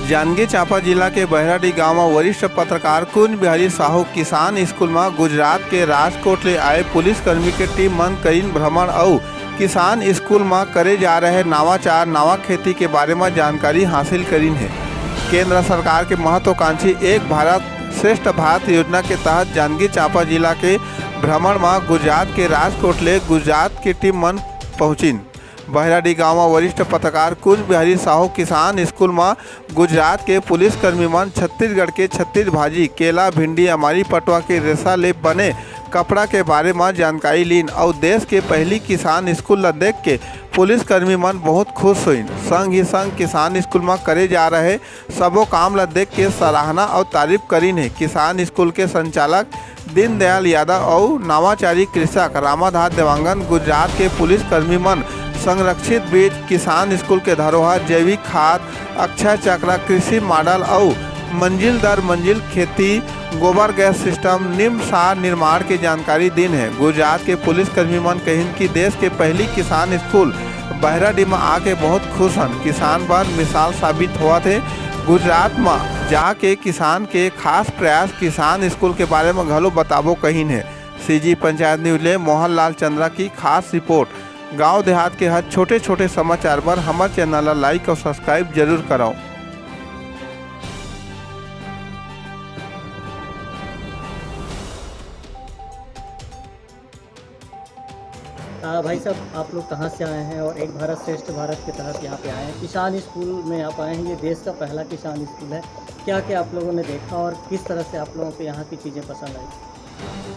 जांजगीर चांपा जिला के बहराडी गांव में वरिष्ठ पत्रकार कुंज बिहारी साहू किसान स्कूल में गुजरात के राजकोट ले आए पुलिसकर्मी के टीम मन करीन भ्रमण और किसान स्कूल में करे जा रहे नवाचार नवा खेती के बारे में जानकारी हासिल करीन है। केंद्र सरकार के महत्वाकांक्षी एक भारत श्रेष्ठ भारत योजना के तहत जांजगीर चांपा जिला के भ्रमण में गुजरात के राजकोट ले गुजरात की टीम मन पहुंचीन। बहराडी गांव में वरिष्ठ पत्रकार कुंज बिहारी साहू किसान स्कूल में गुजरात के पुलिसकर्मी मन छत्तीसगढ़ के छत्तीस भाजी केला भिंडी अमारी पटवा के रेशा ले बने कपड़ा के बारे में जानकारी लीन और देश के पहली किसान स्कूल देख के पुलिसकर्मी मन बहुत खुश हुई। संग ही संग किसान स्कूल में करे जा रहे सबो काम ला देख के सराहना और तारीफ करीन है। किसान स्कूल के संचालक दीनदयाल यादव और नवाचारी कृषक रामाधार देवांगन गुजरात के पुलिसकर्मी मन संरक्षित बीज किसान स्कूल के धरोहर जैविक खाद अक्षय चक्र कृषि मॉडल और मंजिल दर मंजिल खेती गोबर गैस सिस्टम निम्न सार निर्माण की जानकारी दिन है। गुजरात के पुलिसकर्मी मन कहिन कि देश के पहली किसान स्कूल बहराडी में आके बहुत खुश हन। किसान बन मिसाल साबित हुआ थे। गुजरात में जाके किसान के खास प्रयास किसान स्कूल के बारे में घलो बताबो कहिन है। सीजी पंचायत न्यूज ले मोहन लाल चंद्रा की खास रिपोर्ट। गांव देहात के हर छोटे छोटे समाचार पर हमारे चैनल ला लाइक और सब्सक्राइब जरूर कराओ। भाई साहब, आप लोग कहाँ से आए हैं और एक भारत श्रेष्ठ भारत के तहत यहाँ पे आए हैं? किसान स्कूल में आप आए हैं। ये देश का पहला किसान स्कूल है। क्या क्या आप लोगों ने देखा और किस तरह से आप लोगों को यहाँ की चीज़ें पसंद आई?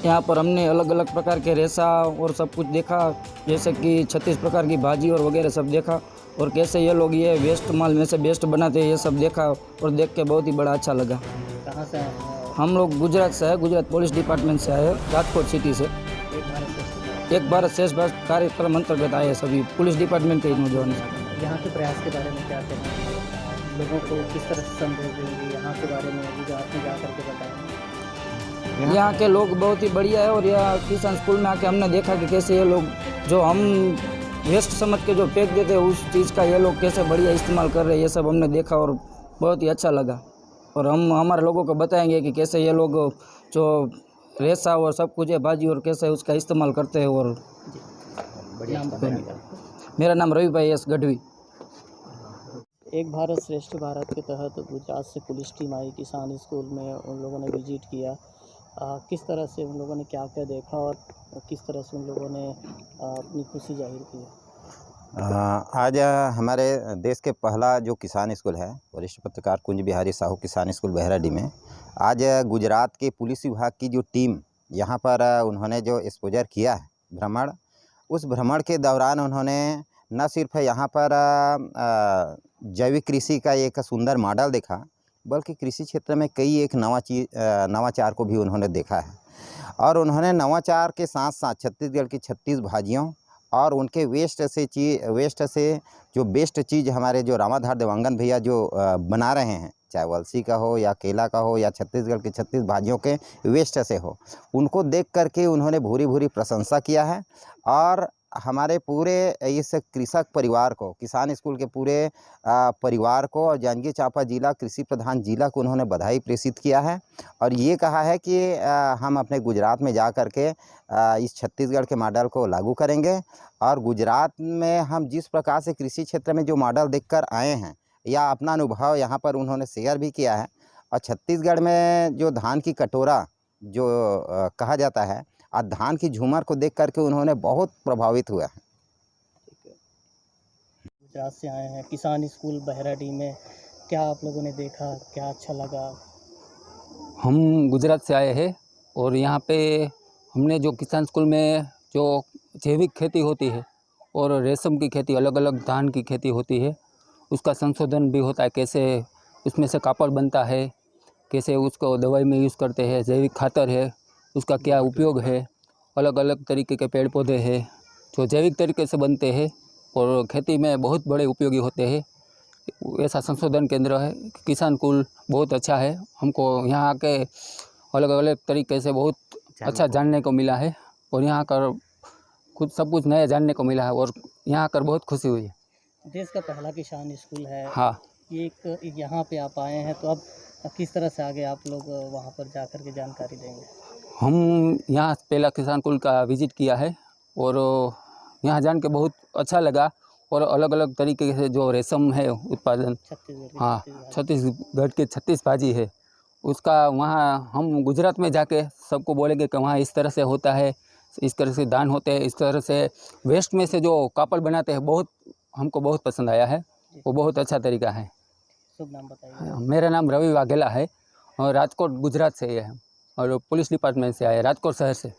यहाँ पर हमने अलग अलग प्रकार के रेशा और सब कुछ देखा, जैसे कि 36 प्रकार की भाजी और वगैरह सब देखा, और कैसे ये लोग ये वेस्ट माल में से बेस्ट बनाते हैं ये सब देखा और देख के बहुत ही बड़ा अच्छा लगा। कहाँ से आए हैं? हम लोग गुजरात से है, गुजरात पुलिस डिपार्टमेंट से आए हैं, राजकोट सिटी से। एक भारत श्रेष्ठ भारत कार्यक्रम अंतर्गत आए हैं सभी पुलिस डिपार्टमेंट के नौजवान। यहाँ के प्रयास के बारे में क्या कहना है? लोगों को किस तरह से संदेश देंगे यहाँ के बारे में गुजरात में जा करके बताएंगे? यहाँ के लोग बहुत ही बढ़िया है और यह किसान स्कूल में आके हमने देखा कि कैसे ये लोग जो हम वेस्ट समझ के जो फेंक देते हैं उस चीज़ का ये लोग कैसे बढ़िया इस्तेमाल कर रहे हैं, ये सब हमने देखा और बहुत ही अच्छा लगा। और हम हमारे लोगों को बताएंगे कि कैसे ये लोग जो रेशा और सब कुछ है भाजी और कैसे उसका इस्तेमाल करते हैं। और मेरा नाम रवि भाई एस गढ़वी। एक भारत श्रेष्ठ भारत के तहत गुजरात से पुलिस टीम आई किसान स्कूल में, उन लोगों ने विजिट किया। किस तरह से उन लोगों ने क्या क्या देखा और किस तरह से उन लोगों ने अपनी खुशी जाहिर की? आज हमारे देश के पहला जो किसान स्कूल है वरिष्ठ पत्रकार कुंज बिहारी साहू किसान स्कूल बहराडी में, आज गुजरात के पुलिस विभाग की जो टीम यहाँ पर उन्होंने जो एक्सपोजर किया है भ्रमण, उस भ्रमण के दौरान उन्होंने न सिर्फ यहाँ पर जैविक कृषि का एक सुंदर मॉडल देखा, बल्कि कृषि क्षेत्र में कई एक नवाचार को भी उन्होंने देखा है। और उन्होंने नवाचार के साथ साथ छत्तीसगढ़ की 36 भाजियों और उनके वेस्ट से जो बेस्ट चीज़ हमारे जो रामाधार देवांगन भैया जो बना रहे हैं, चाहे वलसी का हो या केला का हो या छत्तीसगढ़ की 36 भाजियों के वेस्ट से हो, उनको देख करके उन्होंने भूरी भूरी प्रशंसा किया है। और हमारे पूरे इस कृषक परिवार को, किसान स्कूल के पूरे परिवार को और जांजगीर चांपा जिला कृषि प्रधान जिला को उन्होंने बधाई प्रेषित किया है। और ये कहा है कि हम अपने गुजरात में जा कर के इस छत्तीसगढ़ के मॉडल को लागू करेंगे। और गुजरात में हम जिस प्रकार से कृषि क्षेत्र में जो मॉडल देखकर आए हैं या अपना अनुभव यहाँ पर उन्होंने शेयर भी किया है। और छत्तीसगढ़ में जो धान की कटोरा जो कहा जाता है और धान की झूमर को देख करके उन्होंने बहुत प्रभावित हुआ है। गुजरात से आए हैं किसान स्कूल बहराडी में, क्या आप लोगों ने देखा, क्या अच्छा लगा? हम गुजरात से आए हैं और यहाँ पे हमने जो किसान स्कूल में जो जैविक खेती होती है और रेशम की खेती, अलग अलग धान की खेती होती है, उसका संशोधन भी होता है, कैसे उसमें से कापड़ बनता है, कैसे उसको दवाई में यूज़ करते हैं, जैविक खातर है उसका क्या उपयोग है, अलग अलग तरीके के पेड़ पौधे हैं जो जैविक तरीके से बनते हैं और खेती में बहुत बड़े उपयोगी होते हैं, ऐसा संशोधन केंद्र है। किसान स्कूल बहुत अच्छा है। हमको यहाँ आके अलग अलग तरीके से बहुत अच्छा जानने को मिला है और यहाँ कर कुछ सब कुछ नया जानने को मिला है और यहाँ आकर बहुत खुशी हुई है। देश का पहला किसान स्कूल है। हाँ, ये एक यहाँ पे आप आए हैं, तो अब किस तरह से आगे आप लोग वहाँ पर जा कर के जानकारी देंगे? हम यहाँ पहला किसान कुल का विज़िट किया है और यहाँ जान के बहुत अच्छा लगा। और अलग अलग तरीके से जो रेशम है उत्पादन, छत्तीसगढ़ की हाँ, 36 भाषा। छत्तीसगढ़ की 36 भाजी है उसका, वहाँ हम गुजरात में जाके सबको बोलेंगे कि वहाँ इस तरह से होता है, इस तरह से दान होते हैं, इस तरह से वेस्ट में से जो कापड़ बनाते हैं, बहुत हमको बहुत पसंद आया है। वो बहुत अच्छा तरीका है। शुभ नाम बताइए। मेरा नाम रवि वाघेला है और राजकोट गुजरात से है और पुलिस डिपार्टमेंट से आया, राजकोट शहर से।